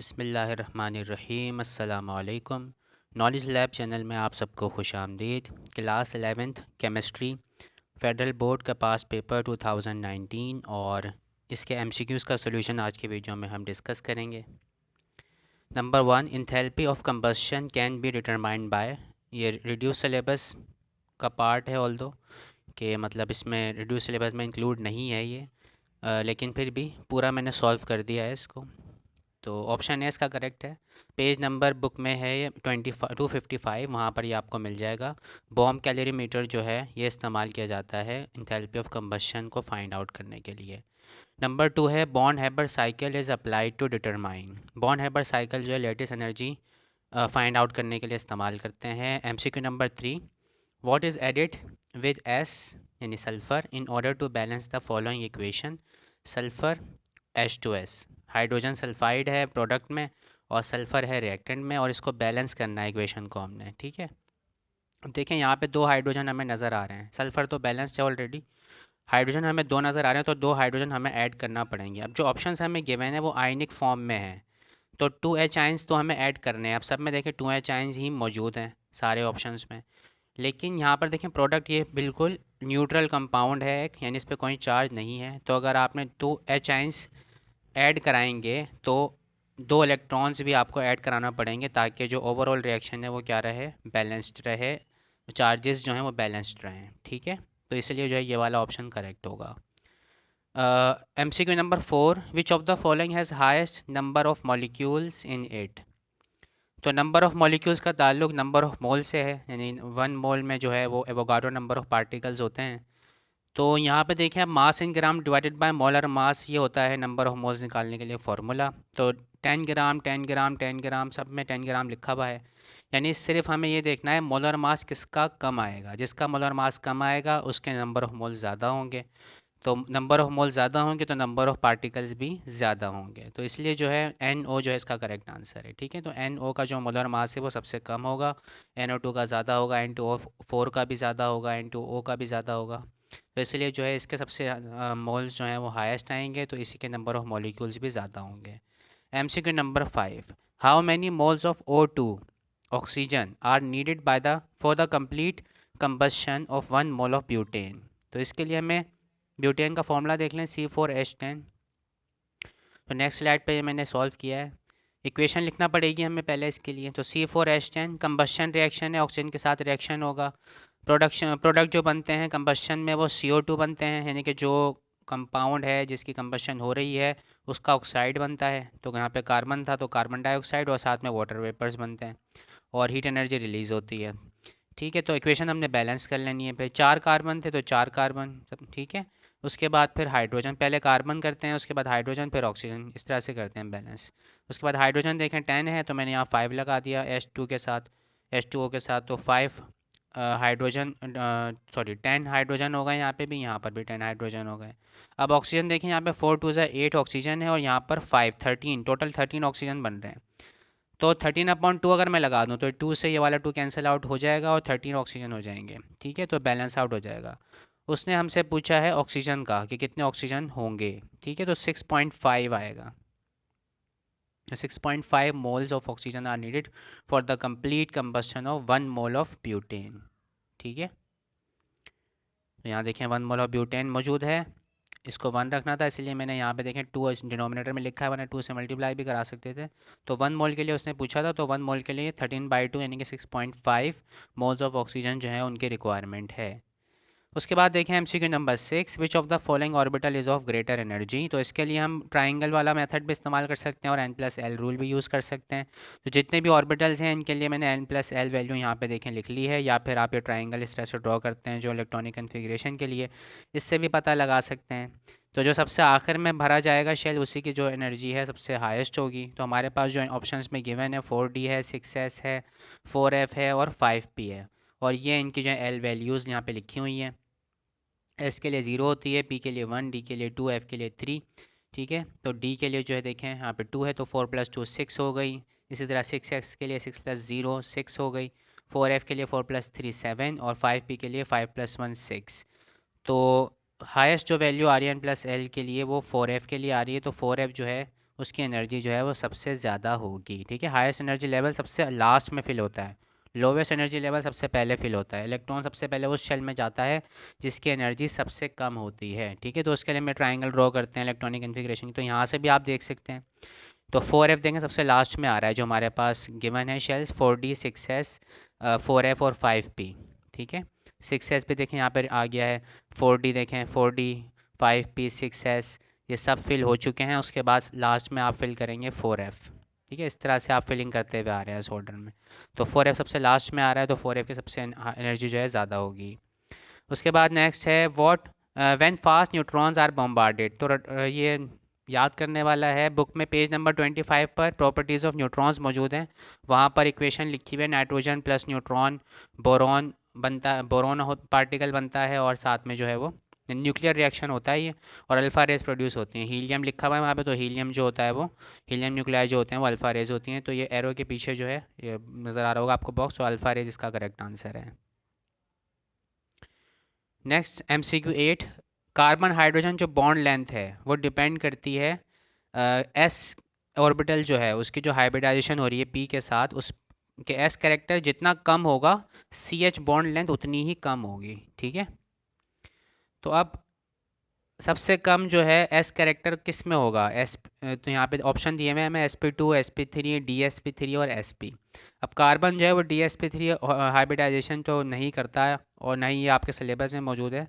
बिस्मिल्लाहिर्रहमानिर्रहीम अस्सलामुअलैकुम। Knowledge lab channel में आप सबको खुश आमदीद। Class 11th chemistry federal board का पास पेपर 2019 और इसके एमसीक्यूज़ का सॉल्यूशन आज की वीडियो में हम डिस्कस करेंगे। Number 1, enthalpy of combustion can be determined by. ये रिड्यूस सिलेबस का पार्ट है, ऑल्दो कि मतलब इसमें रिड्यूस सिलेबस में इंक्लूड नहीं है ये, लेकिन फिर भी पूरा मैंने सॉल्व कर दिया है इसको। तो ऑप्शन ए इसका करेक्ट है। पेज नंबर बुक में है ये 255, वहाँ पर ये आपको मिल जाएगा। बॉम्ब कैलोरीमीटर जो है ये इस्तेमाल किया जाता है इंथैल्पी ऑफ कंबशन को फाइंड आउट करने के लिए। नंबर 2 है Born Haber cycle is applied to determine. Born Haber cycle जो है लेटेस्ट एनर्जी फाइंड आउट करने के लिए इस्तेमाल करते हैं। MCQ number 3, what is added with S यानी sulphur in order to balance the following equation. Sulphur H2S, hydrogen sulphide है प्रोडक्ट में और सल्फ़र है रिएक्टेंट में, और इसको बैलेंस करना है इक्वेशन को हमने। ठीक है, अब देखें यहाँ पे दो हाइड्रोजन हमें नज़र आ रहे हैं। सल्फ़र तो बैलेंस्ड है ऑलरेडी, हाइड्रोजन हमें दो नज़र आ रहे हैं, तो दो हाइड्रोजन हमें ऐड करना पड़ेंगे। अब जो ऑप्शंस हमें गिवन है वो आयनिक फॉर्म में है, तो 2H आइंस तो हमें ऐड करने हैं। अब सब में देखें 2H आइंस ही मौजूद हैं सारे ऑप्शंस में, लेकिन यहाँ पर देखें प्रोडक्ट ये बिल्कुल न्यूट्रल कंपाउंड है एक, यानी इस पर कोई चार्ज नहीं है। तो अगर आपने 2H आइंस ऐड कराएंगे तो दो इलेक्ट्रॉन्स भी आपको ऐड कराना पड़ेंगे, ताकि जो ओवरऑल रिएक्शन है वो क्या रहे, बैलेंस्ड रहे, चार्जेस जो हैं वो बैलेंस्ड रहें। ठीक है, तो इसलिए जो है ये वाला ऑप्शन करेक्ट होगा। MCQ number 4, which of the following has highest number of molecules in it. तो नंबर ऑफ़ मॉलिक्यूल्स का ताल्लुक नंबर ऑफ़ मोल से है, यानी 1 मोल में जो है वो एवोगाड्रो नंबर ऑफ़ पार्टिकल्स होते हैं। तो यहाँ पे देखें, अब mass in gram divided by molar mass, ये होता है नंबर ऑफ़ मोल्स निकालने के लिए फार्मूला। तो 10 ग्राम 10 ग्राम 10 ग्राम, सब में 10 ग्राम लिखा हुआ है, यानी सिर्फ हमें ये देखना है मोलर मास किसका कम आएगा। जिसका मोलर मास कम आएगा उसके नंबर ऑफ़ मोल ज़्यादा होंगे, तो नंबर ऑफ़ मोल ज़्यादा होंगे तो नंबर ऑफ़ पार्टिकल्स भी ज़्यादा होंगे। तो इसलिए जो है NO जो है इसका करेक्ट आंसर है। ठीक है, तो NO का जो मोलर मास है वो सबसे कम होगा, NO2 का ज़्यादा होगा, N2O4 का भी ज़्यादा होगा, N2O का भी ज़्यादा होगा। तो इसलिए जो है इसके सबसे मोल्स जो हैं वो हाईएस्ट आएंगे, तो इसी के नंबर ऑफ़ मॉलिक्यूल्स भी ज़्यादा होंगे। MCQ number 5, how many moles of O2 oxygen are needed by the for the complete combustion of 1 mole of butane. तो इसके लिए हमें ब्यूटेन का फॉर्मूला देख लें, C4H10। तो नेक्स्ट स्लाइड पे मैंने सॉल्व किया है। इक्वेशन लिखना पड़ेगी हमें पहले इसके लिए। तो C4H10 कंबशन रिएक्शन है, ऑक्सीजन के साथ रिएक्शन होगा। प्रोडक्ट जो बनते हैं कंबशन में वो CO2 बनते हैं, यानी कि जो कंपाउंड है जिसकी कंबशन हो रही है उसका ऑक्साइड बनता है। तो यहाँ पे कार्बन था तो कार्बन डाइऑक्साइड, और साथ में वाटर वेपर्स बनते हैं और हीट एनर्जी रिलीज़ होती है। ठीक है, तो इक्वेशन हमने बैलेंस कर लेनी है। फिर 4 कार्बन थे तो 4 कार्बन, सब ठीक है। उसके बाद फिर हाइड्रोजन, पहले कार्बन करते हैं उसके बाद हाइड्रोजन फिर ऑक्सीजन, इस तरह से करते हैं बैलेंस। उसके बाद हाइड्रोजन देखें 10 है तो मैंने यहाँ 5 लगा दिया H2 के साथ, H2O के साथ, तो 5 हाइड्रोजन, सॉरी 10 हाइड्रोजन हो गए यहाँ पे भी, यहाँ पर भी 10 हाइड्रोजन हो गए। अब ऑक्सीजन देखें, यहाँ पे 4 2 8 ऑक्सीजन है और यहाँ पर 5 13, टोटल 13 ऑक्सीजन बन रहे हैं। तो 13/2 अगर मैं लगा दूँ तो 2 से ये वाला 2 कैंसिल आउट हो जाएगा और 13 ऑक्सीजन हो जाएंगे। ठीक है, तो बैलेंस आउट हो जाएगा। उसने हमसे पूछा है ऑक्सीजन का कि कितने ऑक्सीजन होंगे। ठीक है, तो 6.5 आएगा। 6.5 moles of oxygen are needed for the complete combustion of 1 mole of butane. ठीक है, तो यहाँ देखें 1 मोल ऑफ ब्यूटेन मौजूद है, इसको 1 रखना था, इसलिए मैंने यहाँ पे देखें 2 डिनोमिनेटर में लिखा है, वरना 2 से मल्टीप्लाई भी करा सकते थे। तो 1 मोल के लिए उसने पूछा था, तो 1 मोल के लिए 13/2 यानी कि 6.5 मोल्स ऑफ ऑक्सीजन जो है उनकी रिक्वायरमेंट है। उसके बाद देखें MCQ number 6, which of the following orbital is of greater energy. तो इसके लिए हम ट्राइंगल वाला मेथड भी इस्तेमाल कर सकते हैं और N+L रूल भी यूज़ कर सकते हैं। तो जितने भी ऑर्बिटल्स हैं इनके लिए मैंने N+L वैल्यू यहाँ पे देखें लिख ली है, या फिर आप ये ट्राइंगल इस तरह से ड्रॉ करते हैं जो इलेक्ट्रॉनिक कन्फिग्रेशन के लिए, इससे भी पता लगा सकते हैं। तो जो सबसे आखिर में भरा जाएगा शेल, उसी की जो एनर्जी है सबसे हाईएस्ट होगी। तो हमारे पास जो ऑप्शंस में गिवन है 4D है, 6S है, 4F है और 5P है, और ये इनकी जो L वैल्यूज़ यहाँ पे लिखी हुई हैं। एस के लिए 0 होती है, पी के लिए 1, डी के लिए 2, एफ के लिए 3। ठीक है, तो डी के लिए जो है देखें यहाँ पे 2 है तो 4 + 2 6 हो गई। इसी तरह 6x के लिए 6 + 0 6 हो गई। 4f के लिए 4 + 3 7, और 5p के लिए 5 + 1 6। तो हाईएस्ट जो वैल्यू आ रही है N+L के लिए वो 4f के लिए आ रही है, तो 4f जो है उसकी एनर्जी जो है वो सबसे ज़्यादा होगी। ठीक है, हाईएस्ट एनर्जी लेवल सबसे लास्ट में फिल होता है, लोवेस्ट एनर्जी लेवल सबसे पहले फिल होता है। इलेक्ट्रॉन सबसे पहले उस शेल में जाता है जिसकी एनर्जी सबसे कम होती है। ठीक है, तो उसके लिए मैं ट्राइंगल ड्रॉ करते हैं इलेक्ट्रॉनिक कन्फिग्रेशन की, तो यहाँ से भी आप देख सकते हैं। तो 4F देंगे, सबसे लास्ट में आ रहा है जो हमारे पास गिवन है शेल्स, 4D 6S 4F और 5P। ठीक है, 6S भी देखें यहाँ पर आ गया है, 4D देखें 4D 5P 6S, ये सब फिल हो चुके हैं। उसके बाद लास्ट में आप फिल करेंगे 4F। ठीक है, इस तरह से आप फिलिंग करते हुए आ रहे हैं इस ऑर्डर में। तो 4F सबसे लास्ट में आ रहा है, तो 4F की सबसे एनर्जी जो है ज़्यादा होगी। उसके बाद नेक्स्ट है what when fast neutrons are bombarded. तो ये याद करने वाला है, बुक में पेज नंबर 25 पर प्रॉपर्टीज़ ऑफ न्यूट्रॉन्स मौजूद हैं। वहाँ पर इक्वेशन लिखी हुई है, नाइट्रोजन प्लस न्यूट्रॉन बोरॉन बनता, बोरॉन पार्टिकल बनता है, और साथ में जो है वो न्यूक्लियर रिएक्शन होता है ये, और अल्फ़ा रेज प्रोड्यूस होती हैं। हीलियम लिखा हुआ है वहाँ पे, तो हीलियम जो होता है वो, हीलियम न्यूक्लियाई जो होते हैं वो अल्फ़ा रेज होती हैं। तो ये एरो के पीछे जो है ये नज़र आ रहा होगा आपको बॉक्स, तो अल्फ़ा रेज इसका करेक्ट आंसर है। नेक्स्ट MCQ 8, कार्बन हाइड्रोजन जो बॉन्ड लेंथ है वो डिपेंड करती है एस ऑर्बिटल जो है उसकी जो हाइब्रिडाइजेशन हो रही है पी के साथ, उस के एस कैरेक्टर जितना कम होगा CH बॉन्ड लेंथ उतनी ही कम होगी। ठीक है, तो अब सबसे कम जो है एस कैरेक्टर किस में होगा, एस, तो यहाँ पे ऑप्शन दिए हुए हैं हमें sp2 sp3 dsp3 और sp। अब कार्बन जो है वो dsp3 हाइब्रिडाइजेशन तो नहीं करता है, और ना ही ये आपके सिलेबस में मौजूद है।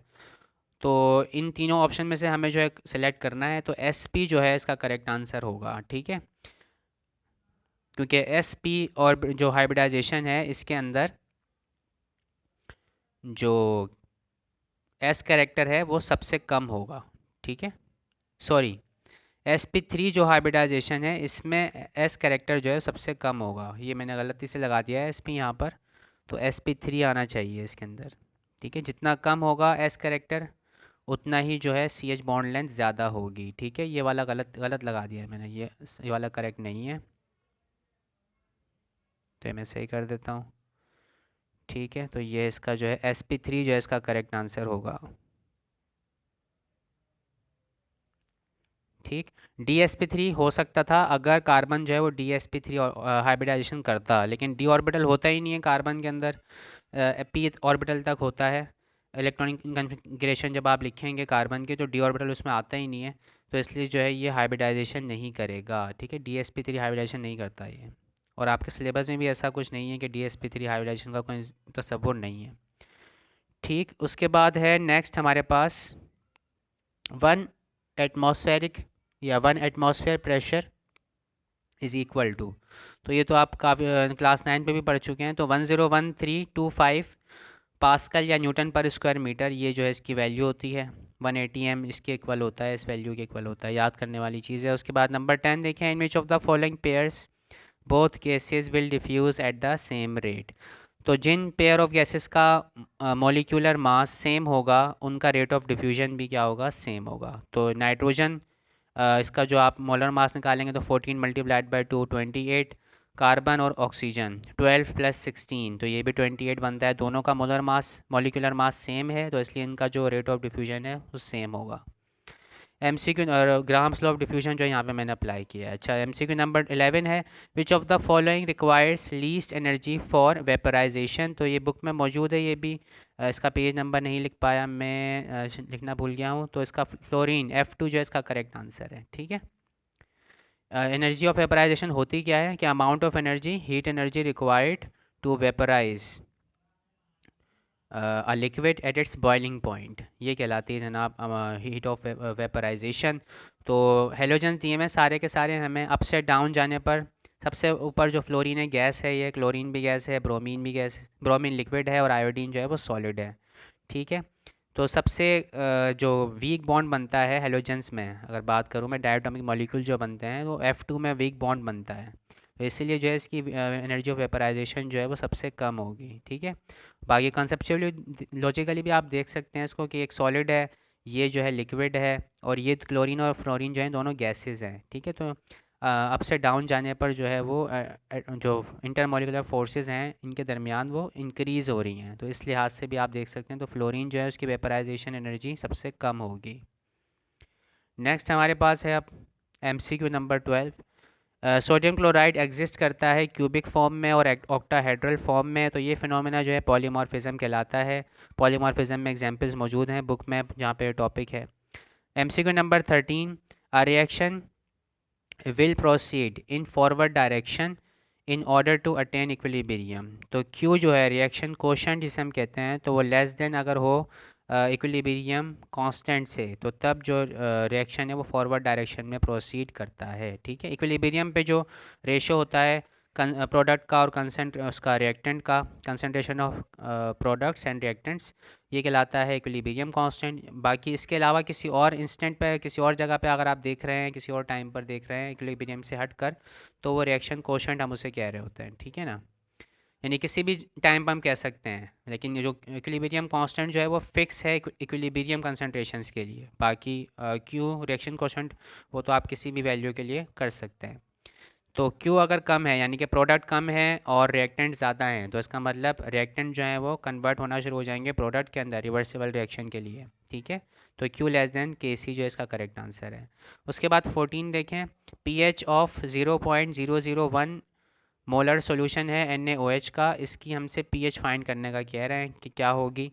तो इन तीनों ऑप्शन में से हमें जो है सिलेक्ट करना है, तो sp जो है इसका करेक्ट आंसर होगा। ठीक है, क्योंकि sp और जो हाइब्रिडाइजेशन है इसके अंदर जो s कैरेक्टर है वो सबसे कम होगा। ठीक है, सॉरी, sp3 जो हाइब्रिडाइजेशन है इसमें s कैरेक्टर जो है सबसे कम होगा, ये मैंने गलती से लगा दिया है sp यहाँ पर, तो sp3 आना चाहिए इसके अंदर। ठीक है, जितना कम होगा s कैरेक्टर उतना ही जो है CH बॉन्ड लेंथ ज़्यादा होगी। ठीक है, ये वाला गलत गलत लगा दिया है मैंने, ये वाला करेक्ट नहीं है, तो ये मैं सही कर देता हूँ। ठीक है, तो ये इसका जो है sp3 जो है इसका करेक्ट आंसर होगा। ठीक, DsP3 हो सकता था अगर कार्बन जो है वो DsP3 हाइब्रिडाइजेशन करता, लेकिन d ऑर्बिटल होता ही नहीं है कार्बन के अंदर, p ऑर्बिटल तक होता है। इलेक्ट्रॉनिक कन्फिग्रेशन जब आप लिखेंगे कार्बन के, तो d ऑर्बिटल उसमें आता ही नहीं है, तो इसलिए जो है ये हाइब्रिडाइजेशन नहीं करेगा। ठीक है, DsP3 हाइब्रिडाइजेशन नहीं करता ये, और आपके सिलेबस में भी ऐसा कुछ नहीं है कि DsP3 हाइब्रिडाइजेशन का कोई तस्वुर नहीं है। ठीक, उसके बाद है नेक्स्ट हमारे पास वन एटमॉस्फेरिक या one atmosphere pressure is equal to, तो ये तो आप काफ़ी क्लास 9 पे भी पढ़ चुके हैं। तो 101325 पास्कल या न्यूटन पर स्क्वायर मीटर, ये जो है इसकी वैल्यू होती है। 180 m इसके इक्वल होता है, इस वैल्यू के इक्वल होता है, याद करने वाली चीज़ है। उसके बाद नंबर 10 देखें, in which of the following pairs both gases will diffuse at the same rate. तो जिन पेयर ऑफ गैसेस का मॉलिक्यूलर मास सेम होगा उनका रेट ऑफ डिफ्यूजन भी क्या होगा, सेम होगा। तो नाइट्रोजन इसका जो आप मोलर मास निकालेंगे तो 14 मल्टीप्लाइड बाई 2 28, कार्बन और ऑक्सीजन 12 प्लस 16, तो ये भी 28 बनता है। दोनों का molar mass molecular mass same है, तो इसलिए इनका जो रेट ऑफ डिफ्यूजन है वो सेम होगा। MCQ और ग्राम्स लॉ ऑफ डिफ्यूजन जो यहाँ पे मैंने अप्लाई किया है। अच्छा, MCQ नंबर 11 है, which of the following requires least energy for vaporisation. तो ये बुक में मौजूद है, ये भी इसका पेज नंबर नहीं लिख पाया मैं, लिखना भूल गया हूँ। तो इसका फ्लोरीन F2 जो है इसका करेक्ट आंसर है। ठीक है, एनर्जी ऑफ वेपराइजेशन होती क्या है कि amount of energy, heat energy required to vaporise a liquid at its boiling point, ये कहलाती है जनाब हीट ऑफ वेपराइजेशन। तो हेलोजन दिए में सारे के सारे हमें अप से डाउन जाने पर, सबसे ऊपर जो फ्लोरीन है गैस है, ये क्लोरीन भी गैस है, ब्रोमीन भी गैस, ब्रोमीन लिक्विड है, और आयोडीन जो है वो सॉलिड है। ठीक है, तो सबसे जो वीक बॉन्ड बनता है हेलोजेंस में, अगर बात करूँ मैं, डायटोमिक मॉलिक्यूल जो बनते हैं वो F2 में वीक बॉन्ड बनता है, तो इसीलिए जो है इसकी एनर्जी ऑफ वेपराइजेशन जो है वो सबसे कम होगी। ठीक है, बाकी कंसेप्चुअली लॉजिकली भी आप देख सकते हैं इसको कि एक सॉलिड है, ये जो है लिक्विड है, और ये क्लोरीन और फ्लोरीन जो है दोनों गैसेस हैं। ठीक है, तो अप से डाउन जाने पर जो है वो जो इंटरमोलिकुलर फोर्सेस हैं इनके दरमियान वो इंक्रीज़ हो रही हैं, तो इस लिहाज से भी आप देख सकते हैं। तो फ्लोरीन जो है उसकी वेपराइजेशन एनर्जी सबसे कम होगी। नेक्स्ट हमारे पास है अब MCQ number 12। Sodium chloride exist करता है क्यूबिक फॉर्म में और ऑक्टाहेड्रल फॉर्म में, तो ये फिनोमेना जो है पॉलीमॉर्फिज्म कहलाता है। पॉलीमॉर्फिज्म में एग्जांपल्स मौजूद हैं बुक में जहाँ पे टॉपिक है। MCQ number 13, a reaction will proceed in forward direction in order to attain equilibrium. तो Q जो है रिएक्शन कोशेंट जिसे हम कहते हैं, तो वो लेस देन अगर हो इक्विलिब्रियम कांस्टेंट से, तो तब जो रिएक्शन है वो फॉरवर्ड डायरेक्शन में प्रोसीड करता है। ठीक है, इक्विलिब्रियम पे जो रेशो होता है प्रोडक्ट का और कंसेंट उसका रिएक्टेंट का, concentration of products and reactants, ये कहलाता है इक्विलिब्रियम कांस्टेंट। बाकी इसके अलावा किसी और इंस्टेंट पे, किसी और जगह पे अगर आप देख रहे हैं, किसी और टाइम पर देख रहे हैं इक्विलिब्रियम से हट कर, तो वो रिएक्शन कोशेंट हम उसे कह रहे होते हैं। ठीक है ना, यानी किसी भी टाइम पर हम कह सकते हैं, लेकिन ये जो इक्विलिब्रियम कांस्टेंट जो है वो फिक्स है इक्विलिब्रियम कंसंट्रेशंस के लिए। बाकी क्यू रिएक्शन कोशेंट वो तो आप किसी भी वैल्यू के लिए कर सकते हैं। तो Q अगर कम है यानी कि प्रोडक्ट कम है और रिएक्टेंट ज़्यादा हैं, तो इसका मतलब रिएक्टेंट जो है वो कन्वर्ट होना शुरू हो जाएंगे प्रोडक्ट के अंदर रिवर्सिबल रिएक्शन के लिए। ठीक है, तो Q लेस देन KC जो इसका करेक्ट आंसर है। उसके बाद 14 देखें, pH ऑफ 0.001 मोलर सोल्यूशन है NaOH का, इसकी हमसे pH फाइंड करने का कह रहे हैं कि क्या होगी।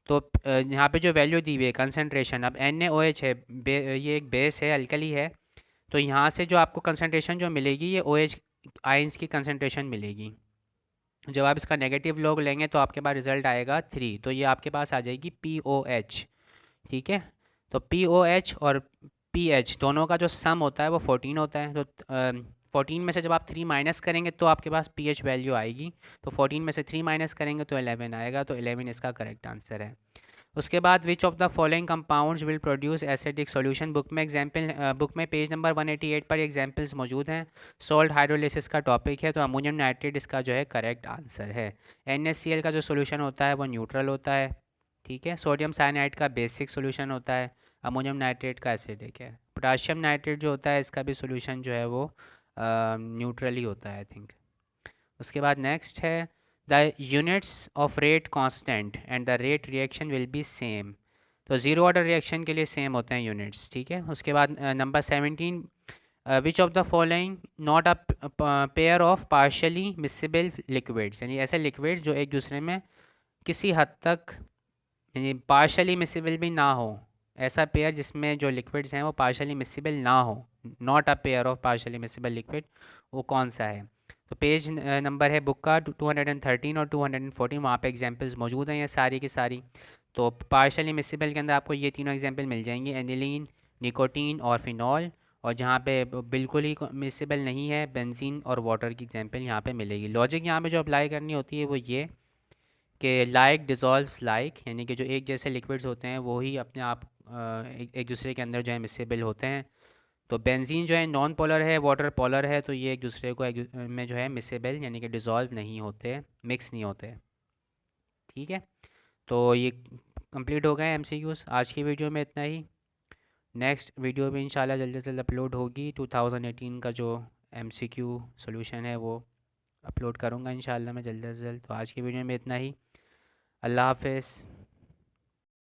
तो यहाँ पे जो वैल्यू दी हुई है कंसनट्रेशन, अब NaOH है, ये एक बेस है, अल्कली है, तो यहाँ से जो आपको कंसंट्रेशन जो मिलेगी ये OH आयंस की कंसंट्रेशन मिलेगी। जब आप इसका नेगेटिव लॉग लेंगे तो आपके पास रिजल्ट आएगा 3, तो ये आपके पास आ जाएगी POH। ठीक है, तो POH और pH दोनों का जो सम होता है वो 14 होता है। तो 14 में से जब आप 3 माइनस करेंगे तो आपके पास pH वैल्यू आएगी, तो 14 में से 3 माइनस करेंगे तो 11 आएगा, तो 11 इसका करेक्ट आंसर है। उसके बाद विच of the following compounds will produce acidic solution, book में एग्जाम्पल, बुक में पेज नंबर 188 पर एग्जाम्पल्स मौजूद हैं। सॉल्ट हाइड्रोलिसिस का टॉपिक है, तो अमोनियम नाइट्रेट इसका जो है करेक्ट आंसर है। NaCl का जो सोल्यूशन होता है वो न्यूट्रल होता है। ठीक है, सोडियम साइनाइड का बेसिक सोल्यूशन होता है, अमोनियम नाइट्रेट का एसिडिक है। पोटाशियम नाइट्रेट जो होता है इसका भी सोल्यूशन जो है वो न्यूट्रल ही होता है आई थिंक। उसके बाद नेक्स्ट है the units of rate constant and the rate reaction will be same, तो ज़ीरो ऑर्डर रिएक्शन के लिए सेम होते हैं यूनिट्स। ठीक है, उसके बाद number 17, which of the following not a pair of partially miscible liquids, यानी ऐसे लिक्विड्स जो एक दूसरे में किसी हद तक यानी पार्शली मिसिबल भी ना हो, ऐसा पेयर जिसमें जो लिक्विड्स हैं वो पार्शली मिसिबल ना हो, not a pair of partially miscible liquid, वो कौन सा है। तो पेज नंबर है बुक का 213 और 214, वहाँ पे एग्जांपल्स मौजूद हैं ये सारी की सारी। तो पार्शली मिसिबल के अंदर आपको ये तीनों एग्जांपल मिल जाएंगे, एनिलीन, निकोटीन और फिनॉल। और जहाँ पे बिल्कुल ही मिसिबल नहीं है, बेंजीन और वाटर की एग्जांपल यहाँ पे मिलेगी। लॉजिक यहाँ पे जो अप्लाई करनी होती है वो ये कि लाइक डिज़ोल्व्स लाइक, यानी कि जो एक जैसे लिक्विड्स होते हैं वो ही अपने आप एक दूसरे के अंदर जो है मिसेबल होते हैं। तो बेंजीन जो है नॉन पोलर है, वाटर पोलर है, तो ये एक दूसरे को में जो है मिसेबल यानी कि डिज़ोल्व नहीं होते, मिक्स नहीं होते। ठीक है, तो ये कंप्लीट हो गए MCQs आज की वीडियो में, इतना ही। नेक्स्ट वीडियो भी इंशाल्लाह जल्दी से जल्द अपलोड होगी, 2018 का जो MCQ सॉल्यूशन है वो अपलोड करूँगा इंशाल्लाह मैं जल्द से जल्द। तो आज की वीडियो में इतना ही, अल्लाह हाफ़िज़।